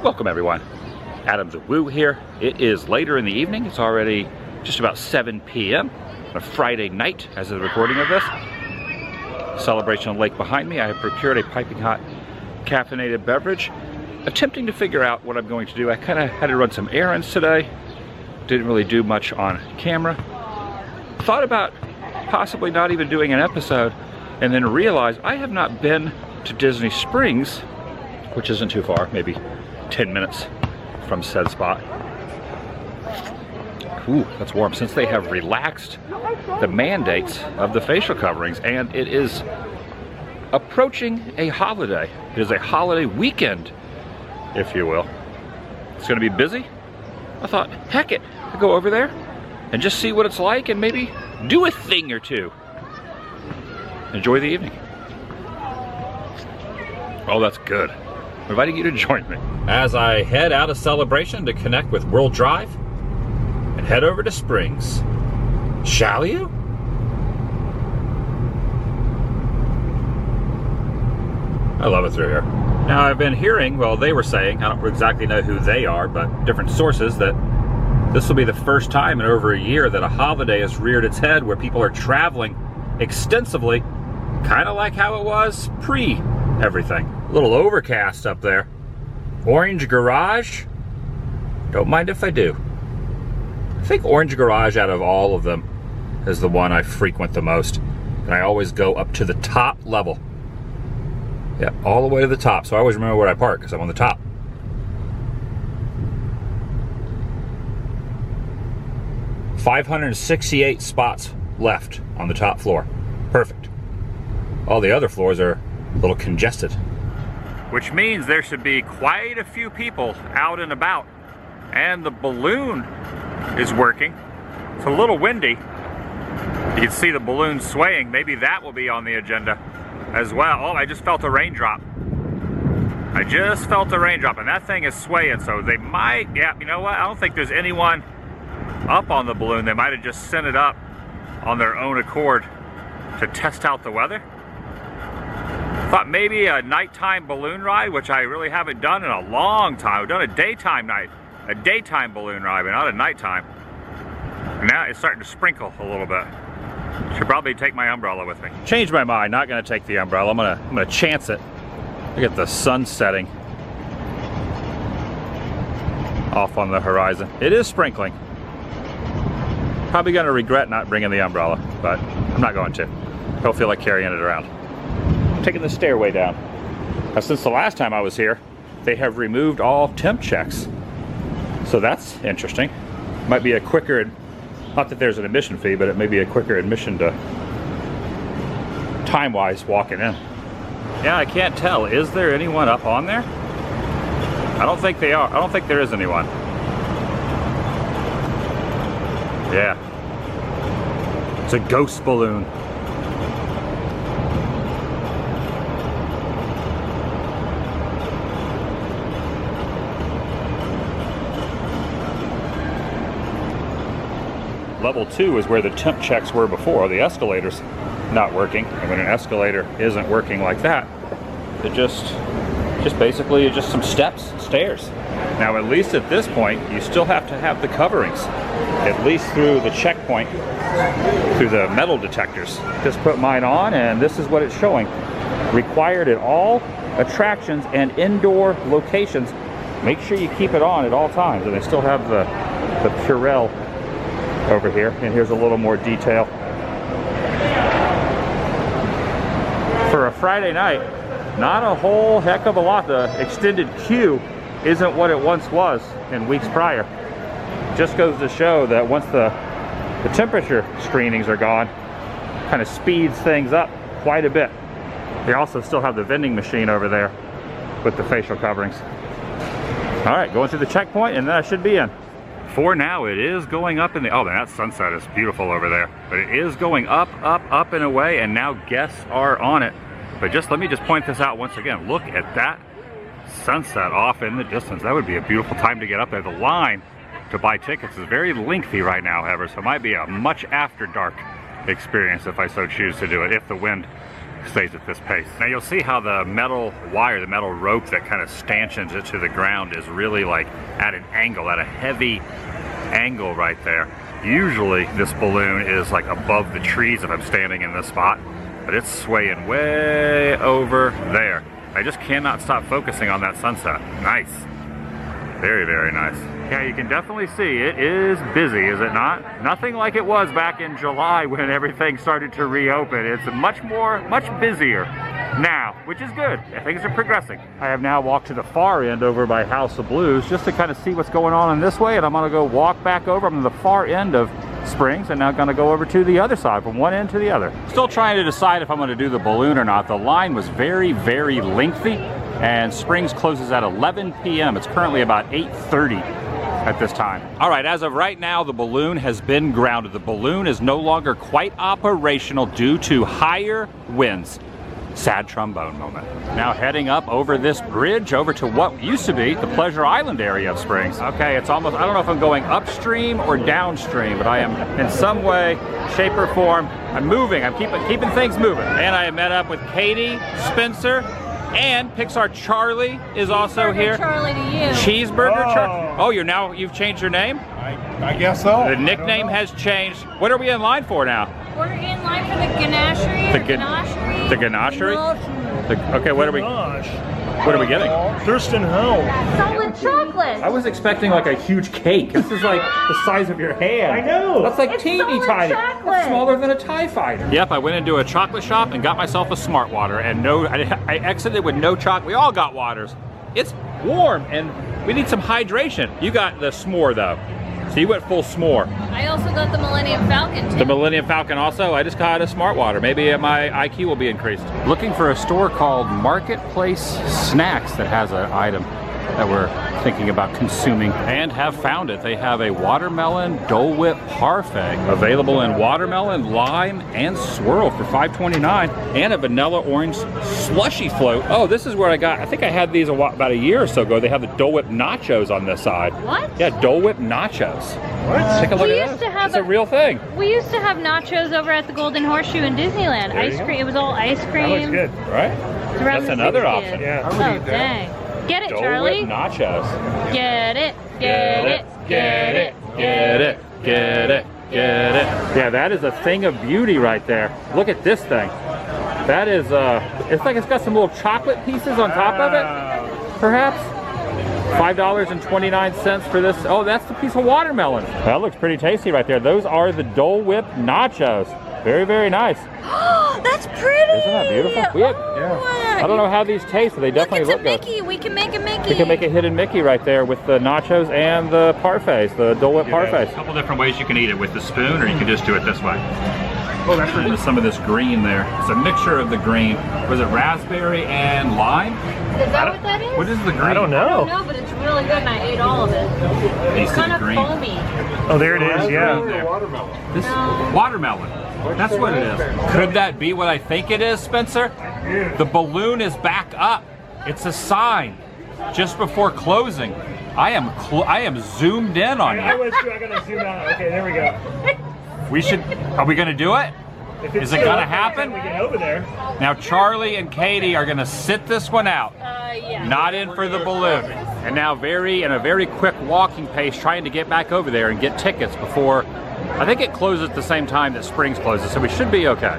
Welcome everyone, TheDailyWoo here. It is later in the evening. It's already just about 7 p.m. on a Friday night as of the recording of this. Celebration on Lake behind me. I have procured a piping hot caffeinated beverage, attempting to figure out what I'm going to do. I kind of had to run some errands today. Didn't really do much on camera. Thought about possibly not even doing an episode, and then realized I have not been to Disney Springs, which isn't too far, maybe 10 minutes from said spot. Ooh, that's warm. Since they have relaxed the mandates of the facial coverings, and it is approaching a holiday. It is a holiday weekend, if you will. It's gonna be busy. I thought, heck it, I'll go over there and just see what it's like and maybe do a thing or two. Enjoy the evening. Oh, that's good. I'm inviting you to join me as I head out of Celebration to connect with World Drive and head over to Springs. Shall you? I love it through here. Now I've been hearing, well, they were saying, I don't exactly know who they are, but different sources, that this will be the first time in over a year that a holiday has reared its head where people are traveling extensively, kind of like how it was pre-everything. A little overcast up there. Orange Garage. Don't mind if I do. I think Orange Garage out of all of them is the one I frequent the most. And I always go up to the top level. Yeah, all the way to the top. So I always remember where I park because I'm on the top. $568 spots left on the top floor. Perfect. All the other floors are a little congested. Which means there should be quite a few people out and about. And the balloon is working. It's a little windy. You can see the balloon swaying. Maybe that will be on the agenda as well. Oh, I just felt a raindrop. I just felt a raindrop, and that thing is swaying, so they might, yeah, you know what? I don't think there's anyone up on the balloon. They might have just sent it up on their own accord to test out the weather. Thought maybe a nighttime balloon ride, which I really haven't done in a long time. I've done a daytime balloon ride, but not a nighttime. And now it's starting to sprinkle a little bit. Should probably take my umbrella with me. Changed my mind, not gonna take the umbrella. I'm gonna chance it. Look at the sun setting off on the horizon. It is sprinkling. Probably gonna regret not bringing the umbrella, but I'm not going to. Don't feel like carrying it around. Taking the stairway down. Now, since the last time I was here, they have removed all temp checks. So that's interesting. Might be a quicker, not that there's an admission fee, but it may be a quicker admission to time-wise walking in. Yeah, I can't tell. Is there anyone up on there? I don't think they are. I don't think there is anyone. Yeah. It's a ghost balloon. Level 2 is where the temp checks were before. The escalator's not working, and when an escalator isn't working like that, it just basically just some steps, stairs. Now, at least at this point, you still have to have the coverings, at least through the checkpoint, through the metal detectors. Just put mine on, and this is what it's showing. Required at all attractions and indoor locations. Make sure you keep it on at all times. And they still have the Purell over here, and here's a little more detail. For a Friday night, not a whole heck of a lot. The extended queue isn't what it once was in weeks prior. Just goes to show that once the temperature screenings are gone, kind of speeds things up quite a bit. They also still have the vending machine over there with the facial coverings. All right, going through the checkpoint, and then I should be in. For now, it is going up in the, oh, that sunset is beautiful over there. But it is going up, up, up and away, and now guests are on it. But just let me just point this out once again. Look at that sunset off in the distance. That would be a beautiful time to get up there. The line to buy tickets is very lengthy right now, however, so it might be a much after dark experience if I so choose to do it, if the wind stays at this pace. Now you'll see how the metal wire, the metal rope that kind of stanchions it to the ground is really like at an angle, at a heavy angle right there. Usually this balloon is like above the trees if I'm standing in this spot, but it's swaying way over there. I just cannot stop focusing on that sunset. Nice. Very, very nice. Yeah, you can definitely see it is busy, is it not? Nothing like it was back in July when everything started to reopen. It's much busier now, which is good. Things are progressing. I have now walked to the far end over by House of Blues just to kind of see what's going on in this way, and I'm gonna go walk back over. I'm on the far end of Springs and now gonna go over to the other side, from one end to the other. Still trying to decide if I'm gonna do the balloon or not. The line was very, very lengthy, and Springs closes at 11 p.m. It's currently about 8:30 at this time. All right, as of right now, the balloon has been grounded. The balloon is no longer quite operational due to higher winds. Sad trombone moment. Now heading up over this bridge over to what used to be the Pleasure Island area of Springs. Okay, it's almost, I don't know if I'm going upstream or downstream, but I am in some way, shape or form, I'm moving, I'm keeping things moving. And I met up with Katie, Spencer, and Pixar Charlie is also here. Charlie to you. Cheeseburger Charlie. Oh, you've changed your name? I guess so. The nickname has changed. What are we in line for now? We're in line for the ganachery. The ganachery? Okay, what are we getting? Thurston Howe. Solid chocolate. I was expecting like a huge cake. This is like the size of your hand. I know. That's like It's teeny solid tiny. chocolate. That's smaller than a TIE fighter. Yep, I went into a chocolate shop and got myself a Smart Water, and I exited with no chocolate. We all got waters. It's warm and we need some hydration. You got the s'more though. So you went full s'more. I also got the Millennium Falcon too. The Millennium Falcon also. I just got a Smart Water. Maybe my IQ will be increased. Looking for a store called Marketplace Snacks that has an item that we're thinking about consuming, and have found it. They have a watermelon Dole Whip parfait available in watermelon, lime, and swirl for $5.29, and a vanilla orange slushy float. Oh, this is where I think I had these about a year or so ago. They have the Dole Whip nachos on this side. What? Yeah, Dole Whip nachos. What? Take a look at that. It's a real thing. We used to have nachos over at the Golden Horseshoe in Disneyland. Ice cream. It was all ice cream. That looks good. Right? Around That's another option. Yeah. Oh, dang. Get it, Dole Charlie. Whip nachos. Get it. Get it. Get it. Get it. Get it. Get it. Yeah, that is a thing of beauty right there. Look at this thing. That is, it's like it's got some little chocolate pieces on top of it, perhaps. $5.29 for this. Oh, that's the piece of watermelon. That looks pretty tasty right there. Those are the Dole Whip nachos. Very, very nice. That's pretty. Isn't that beautiful? I don't know how these taste, but they definitely look good. Mickey. We can make a Mickey. We can make a hidden Mickey right there with the nachos and the parfaits, the Dole Whip parfaits. A couple different ways you can eat it, with the spoon, or you can just do it this way. Oh, that's into some of this green there. It's a mixture of the green. Was it raspberry and lime? Is that what that is? What is the green? I don't know. I don't know, but it's really good, and I ate all of it. It's kind of foamy. Oh, there it is. Yeah. This watermelon. That's what it is. Could that be what I think it is, Spencer? The balloon is back up. It's a sign. Just before closing. I am zoomed in on I you. was gonna zoom out. Okay, there we go. Are we gonna do it? Is it gonna happen? We get over there. Now Charlie and Katie are gonna sit this one out. Yeah. Not in for the balloon. And now in a very quick walking pace, trying to get back over there and get tickets before, I think it closes at the same time that Springs closes, so we should be okay.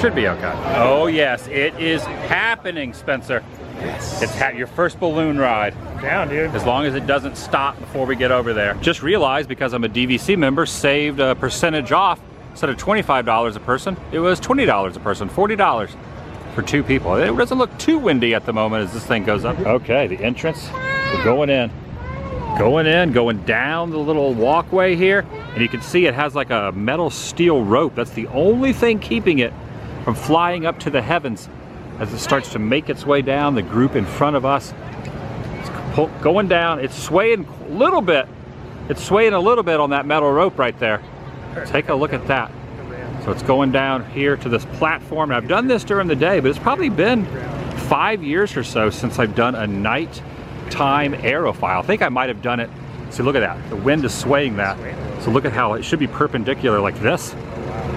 Should be okay. Oh yes, it is happening, Spencer. Yes. It's your first balloon ride. Down, dude. As long as it doesn't stop before we get over there. Just realized, because I'm a DVC member, saved a percentage off. Instead of $25 a person, it was $20 a person, $40 for 2 people. It doesn't look too windy at the moment as this thing goes up. Okay, the entrance, we're going in. Going down the little walkway here, and you can see it has like a metal steel rope. That's the only thing keeping it from flying up to the heavens as it starts to make its way down. The group in front of us, it's going down. It's swaying a little bit. It's swaying a little bit on that metal rope right there. Take a look at that. So it's going down here to this platform. And I've done this during the day, but it's probably been 5 years or so since I've done a nighttime aerophile. I think I might have done it. See, look at that. The wind is swaying that. So look at how it should be perpendicular like this.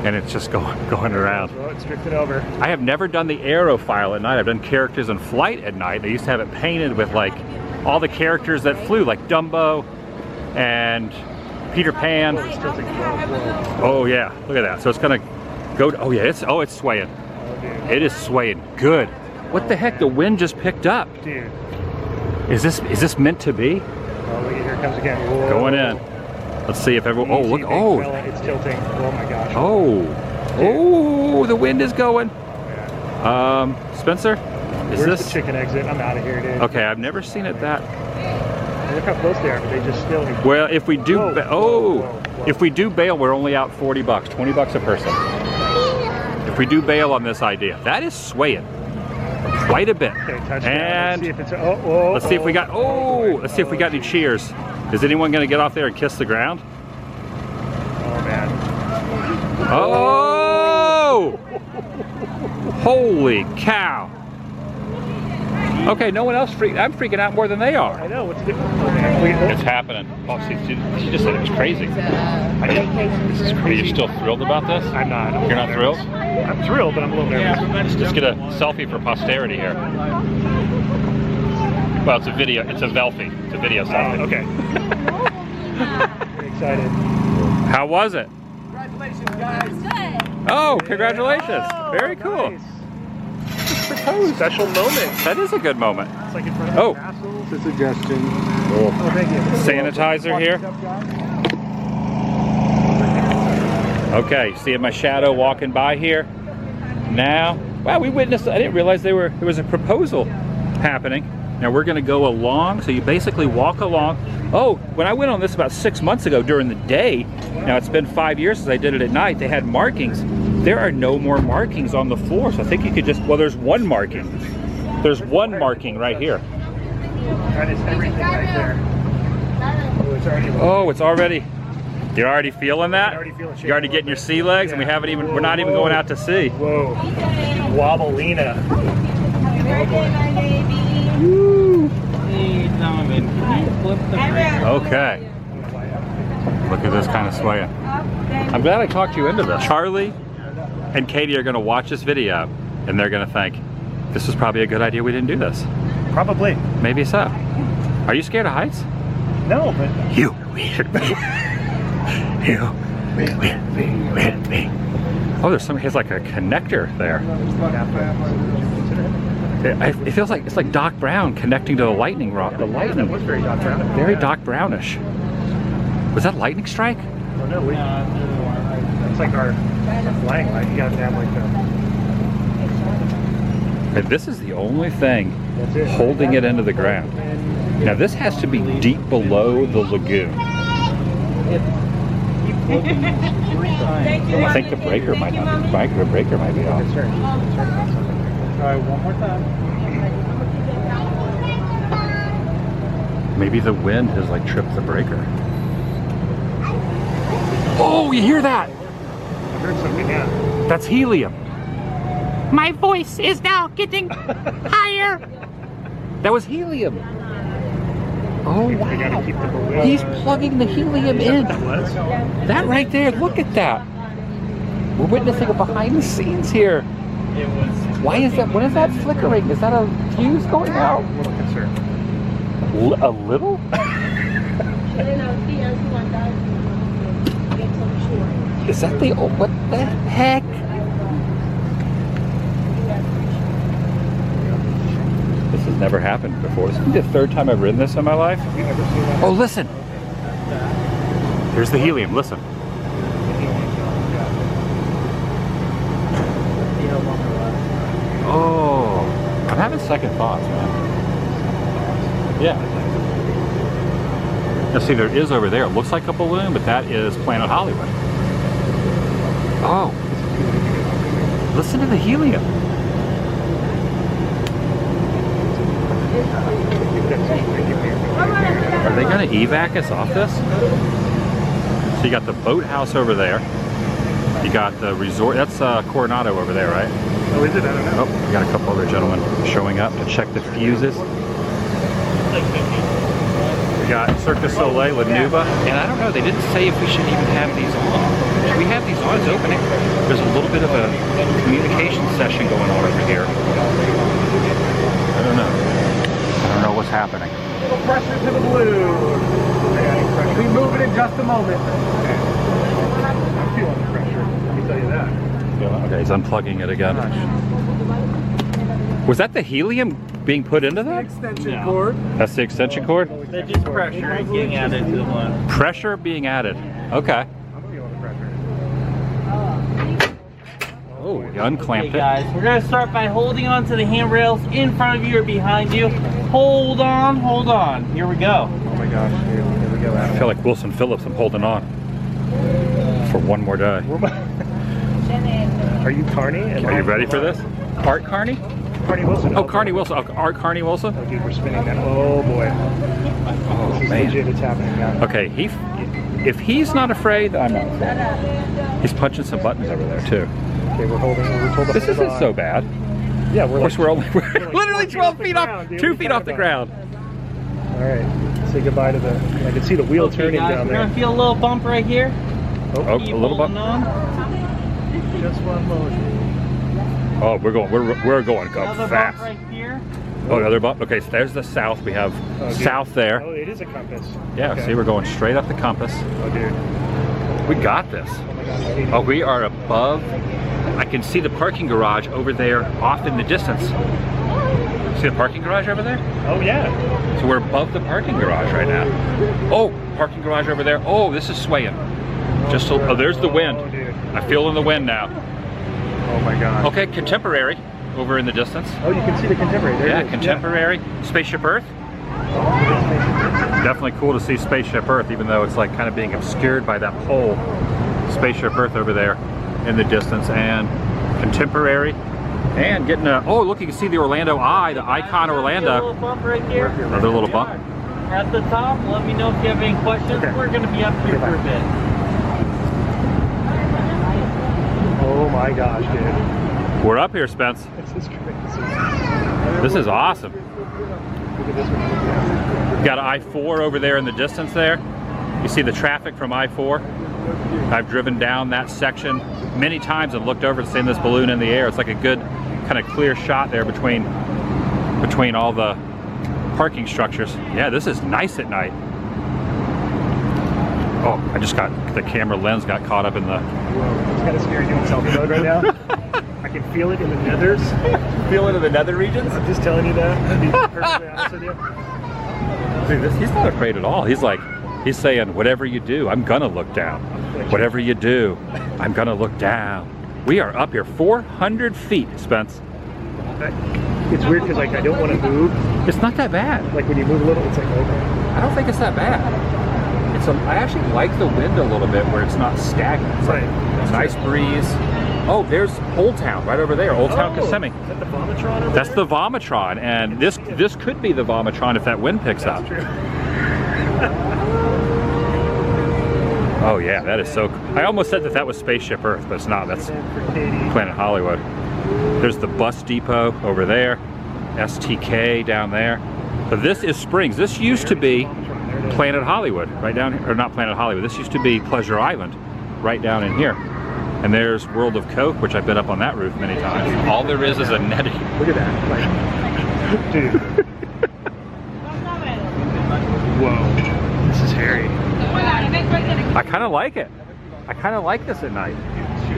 and it's just going around. Well, it's drifted over. I have never done the Aerophile at night. I've done characters in flight at night. They used to have it painted with like all the characters that flew, like Dumbo and Peter Pan. It's tilting. Whoa. Oh yeah, look at that. So it's gonna go, oh yeah, it's swaying. Oh, dude. It is swaying, good. What the heck, the wind just picked up. Dude. Is this meant to be? Oh, look, here it comes again. Whoa. Going in. Let's see if everyone, oh look, oh. It's tilting. Oh my gosh. Oh, the wind is going. Yeah. Spencer, is Where's this? the chicken exit? I'm out of here, dude. Okay, I've never seen it that. Look how close they are, but they just still. Well, if we do, whoa. If we do bail, we're only out $40, $20 a person. If we do bail on this idea, that is swaying quite a bit. Okay, touchdown. And let's see if it's let's see if we got let's see if we got any cheers. Is anyone going to get off there and kiss the ground? Oh man. Oh! Holy cow! Okay, no one else I'm freaking out more than they are. I know, what's the difference? Oh, man. It's happening. Oh, see, she just said it was crazy. This is crazy. Are you still thrilled about this? I'm not. You're not thrilled? I'm thrilled, but I'm a little nervous. Just get a selfie for posterity here. Well, it's a video. It's a velfie. It's a video selfie. Okay. Very excited. How was it? Congratulations, guys. Good. Oh, congratulations. Oh, Very cool. nice. Special moment. That is a good moment. It's like in front of Oh. the castle. It's a suggestion. Oh, thank you. Sanitizer here. Okay, seeing my shadow walking by here. Now, wow, we witnessed, I didn't realize there was a proposal happening. Now we're gonna go along, so you basically walk along. Oh, when I went on this about 6 months ago during the day, now it's been 5 years since I did it at night, they had markings. There are no more markings on the floor, so I think you could just, well, there's one marking. There's one marking right here. That is everything right there. Oh, it's already, you're already feeling that? I already feel it shaking You're already a getting your little sea legs, and we haven't even, we're not even going out to sea. Whoa. Wobbleina. Hey, Donovan, can you flip the break? Okay. Look at this kind of swaying. I'm glad I talked you into this. Charlie and Katie are going to watch this video, and they're going to think, this was probably a good idea we didn't do this. Probably. Maybe so. Are you scared of heights? No, but You weird me. You weird me. Oh, there's some, it's like a connector there. It feels like, it's like Doc Brown connecting to the lightning rod. The lightning. that was very Doc Brown. Very Doc Brownish. Was that lightning strike? Oh no, that's like our flying light. You gotta have like the. And this is the only thing That's it. holding it into the ground. Now this has to be deep below the lagoon. I think the breaker might not be, the breaker might be off. Try one more time. Maybe the wind has like tripped the breaker. Oh, you hear that? I heard something, yeah. That's helium. My voice is now getting higher. That was helium. Oh They gotta wow. keep the balloon. He's plugging the helium in. That was. That right there, look at that. We're witnessing a behind the scenes here. Why is that, when is that flickering? Is that a fuse going out? A little concerned. A little? Is that the, oh, what the heck? This has never happened before. This is the third time I've ridden this in my life. Have you ever seen that? Oh, listen. Here's the helium, listen. Oh, I'm having second thoughts, man. Yeah. Now see, there is over there. It looks like a balloon, but that is Planet Hollywood. Oh. Listen to the helium. Are they going to evac us off this? So you got the boathouse over there. You got the resort. That's Coronado over there, right? Oh, is it? I don't know. Oh, we got a couple other gentlemen showing up to check the fuses. We got Cirque du Soleil, La Nuba, and I don't know, they didn't say if we should even have these on. we have these odds opening. There's a little bit of a communication session going on over here. I don't know. I don't know what's happening. A little pressure to the blue. We move it in just a moment. I'm feeling the pressure. Let me tell you that. Okay, he's unplugging it again. Was that the helium being put into that? Extension cord. That's the extension cord? They're just pressure being added to the one. Pressure being added. Okay. I'm feeling the pressure. Oh, he unclamped Okay, it. guys, we're gonna start by holding on to the handrails in front of you or behind you. Hold on, hold on. Here we go. Oh my gosh, dude. Here we go, I Adam. feel like Wilson Phillips. I'm holding on for one more day. Are you Carney? Are you ready for this? Art Carney? Carney Wilson. Oh, Carney Wilson. Oh, Art Carney Wilson? Oh, dude, we're spinning that. Oh, boy. Oh, This is man. legit. It's happening now. Okay, if he's not afraid, I'm not afraid. He's punching some buttons over there, too. Okay, we're holding. We're told to This hold isn't on. so bad. Yeah, Of course, we're literally 12 feet off, dude. 2 What feet are you off the talking about? ground. All right. Say goodbye to the. I can see the wheel Okay, turning guys, down we're there. gonna feel a little bump right here. Oh, a Keep little holding bump. on. Just one motion. Oh, we're going Another fast. bump right here. Oh, another bump. Okay, so there's the south. We have Oh, dude. south there. Oh, it is a compass. Yeah, Okay. see, we're going straight up the compass. Oh, dude. We got this. Oh my gosh. I hate Oh, we are above. I can see the parking garage over there off in the distance. See the parking garage over there? Oh yeah. So we're above the parking garage right now. Oh, parking garage over there. Oh, this is swaying. Just so, oh, there's the wind. Oh, dude. I feel in the wind now. Oh my god. Okay, Contemporary over in the distance. Oh, you can see the Contemporary. There Yeah, it is. Contemporary. Spaceship Earth. Definitely cool to see Spaceship Earth, even though it's like kind of being obscured by that pole. Spaceship Earth over there in the distance, and Contemporary, and getting a, oh look, you can see the Orlando Eye, the icon A little Orlando. bump right here. Another little bump. At the top, let me know if you have any questions. Okay. We're gonna be up here for a bit. Oh my gosh, dude. We're up here, Spence. This is crazy. This is awesome. Look at this one. We've got I-4 over there in the distance there. You see the traffic from I-4. I've driven down that section many times and looked over to see this balloon in the air. It's like a good kind of clear shot there between all the parking structures. Yeah, this is nice at night. Oh, I just got, the camera lens got caught up in the... It's kind of scary doing selfie mode right now. I can feel it in the nethers. Feel it in the nether regions? I'm just telling you that. To be perfectly honest with you. Dude, he's not afraid at all. He's like, he's saying, whatever you do, I'm gonna look down. Whatever you do, I'm gonna look down. We are up here 400 feet, Spence. It's weird because like I don't want to move. It's not that bad. Like when you move a little, it's like okay. I don't think it's that bad. I actually like the wind a little bit where it's not stagnant. It's like a nice breeze. Oh, there's Old Town right over there. Old Town Kissimmee. Is that the Vomitron over That's there? the Vomitron, and this could be the Vomitron if that wind picks up. That's true. Oh yeah, that is so cool. I almost said that was Spaceship Earth, but it's not. That's Planet Hollywood. There's the bus depot over there. STK down there. But this is Springs. This used to be Planet Hollywood, right down here, or not Planet Hollywood. This used to be Pleasure Island, right down in here. And there's World of Coke, which I've been up on that roof many times. All there is a netting. Look at that. Like, dude. Whoa. This is hairy. I kind of like it. I kind of like this at night.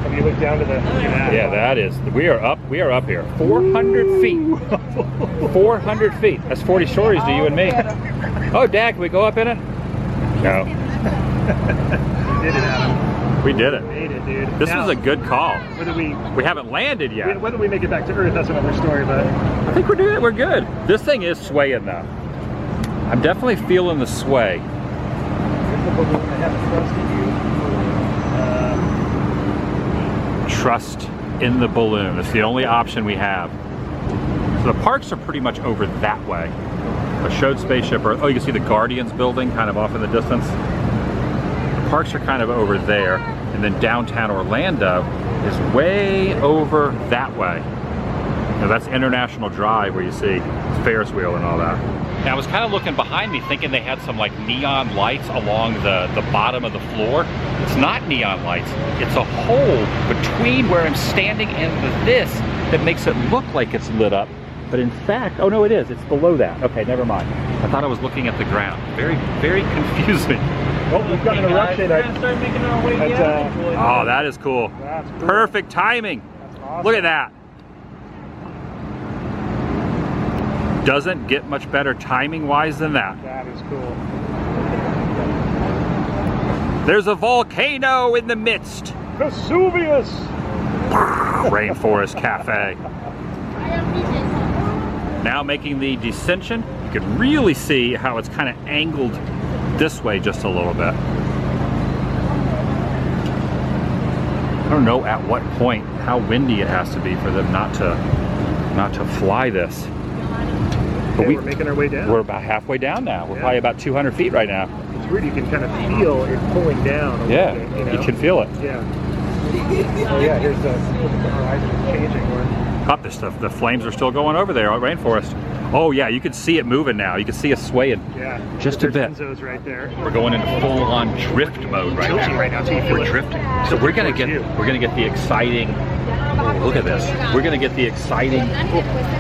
When you look down to the... Look at that. Yeah, that is. We are up here. 400 feet. 400 feet. That's 40 stories to you and me. Oh, Dad, can we go up in it? No. We did it, Adam. We did it. We made it, dude. This Now, was a good call. Whether we haven't landed yet. whether we make it back to Earth, that's another story, but... I think we're doing it. We're good. This thing is swaying though. I'm definitely feeling the sway. Here's the balloon. I have trust in you. Trust in the balloon. It's the only option we have. So the parks are pretty much over that way. I showed Spaceship Earth. Oh, you can see the Guardians building kind of off in the distance. The parks are kind of over there. And then downtown Orlando is way over that way. Now that's International Drive where you see Ferris wheel and all that. And I was kind of looking behind me thinking they had some like neon lights along the bottom of the floor. It's not neon lights. It's a hole between where I'm standing and this that makes it look like it's lit up. But in fact, oh no, it is. It's below that. Okay, never mind. I thought I was looking at the ground. Very, very confusing. Oh, we've got an eruption. We're gonna start making our way down. Oh, that is cool. That's cool. Perfect timing. That's awesome. Look at that. Doesn't get much better timing-wise than that. That is cool. There's a volcano in the midst. Vesuvius! Rainforest Cafe. Now making the descension, you can really see how it's kind of angled this way just a little bit. I don't know at what point how windy it has to be for them not to fly this. But Okay, we're making our way down. We're about halfway down now. We're probably about 200 feet right now. It's weird, you can kind of feel it pulling down a Yeah, little bit, you can feel it. Yeah. Oh yeah, here's the horizon is changing. Up, the flames are still going over there, rainforest. Oh yeah, you can see it moving now. You can see it swaying. Yeah. Just a bit. Enzo's right there. We're going into full-on drift mode right Tilting now. right now, so you feel We're it. drifting. So we're gonna get the exciting. Look at this. We're gonna get the exciting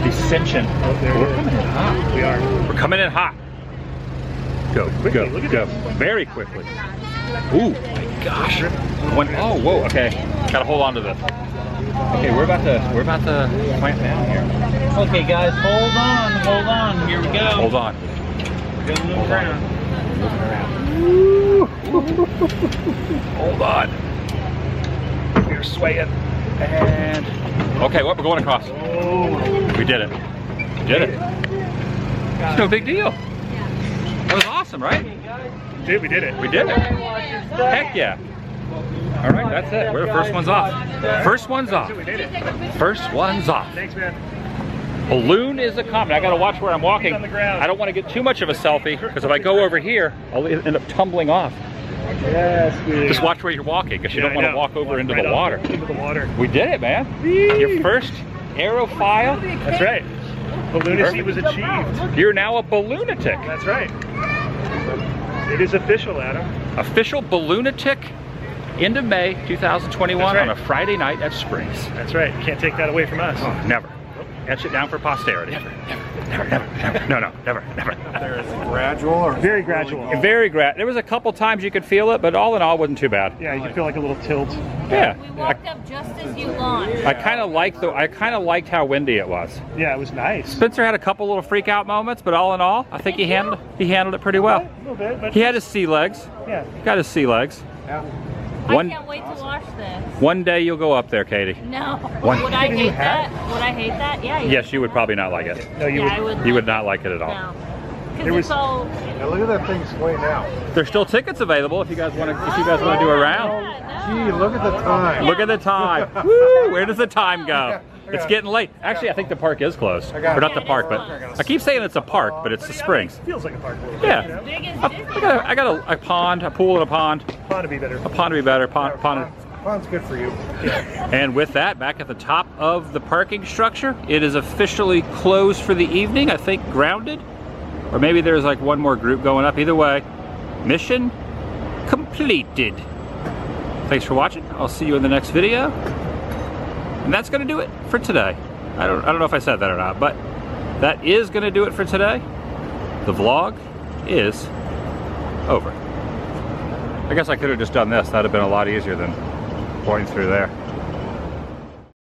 descension. We're coming in hot. We are. We're coming in hot. Go, Quickly, go, look at go. this. Very quickly. Ooh, my gosh. Oh, whoa. Okay. Gotta hold on to this. Okay, we're about to clamp down here. Okay, guys, hold on. Here we go. Hold on. We're gonna move around. Hold on. We're swaying. And okay, well, we're going across. We did it. We did it. It's no big deal. That was awesome, right? Dude, we did it. We did it. Heck yeah. All right, that's it. We're the first ones off. First one's off. We did it. First one's off. Thanks, man. Balloon is a comment. I gotta watch where I'm walking. On the ground. I don't want to get too much of a selfie because if I go over here, I'll end up tumbling off. Yes, dude. Just watch where you're walking because you don't I want to know. walk over into Right the off water. Into the water. We did it, man. Your first Aerophile. That's right. Balloonacy was Perfect. achieved. You're now a balloonatic. That's right. It is official, Adam. Official balloonatic into May 2021 That's right. on a Friday night at Springs. That's right. Can't take that away from us. Oh, never. Etch it down for posterity. Never. No, never. There is gradual or Very gradual. Very there was a couple times you could feel it, but all in all, it wasn't too bad. Yeah, you can feel like a little tilt. Yeah. We walked up just as you launched. I kind of liked how windy it was. Yeah, it was nice. Spencer had a couple little freak out moments, but all in all, I think he handled it pretty well. A little bit, but He had his sea legs. yeah. Got his sea legs. I One can't wait to watch this. one day you'll go up there, Katie. No. One- Would I hate that? Would I hate that? Yeah. Yes, you would probably not like it. No, you Yeah, I would. would. You would not like it at all. No. There Because was- it's all. Now look at that thing sway now. There's still tickets available if you guys want to do a round. Yeah, Gee, look at the time. Look at the time. Woo! Where does the time go? It's getting late. Actually, I think the park is closed. Or not the park, but I keep saying it's a park, but it's the Springs. Feels like a park a little bit, Yeah. you know? Big as I got a pond, a pool, and a pond. Pond to be better. A pond to be better. Pond. Pond's good for you. And with that, back at the top of the parking structure, it is officially closed for the evening. I think grounded, or maybe there's like one more group going up. Either way, mission completed. Thanks for watching. I'll see you in the next video. And that's gonna do it for today. I don't know if I said that or not, but that is gonna do it for today. The vlog is over. I guess I could have just done this. That'd have been a lot easier than going through there.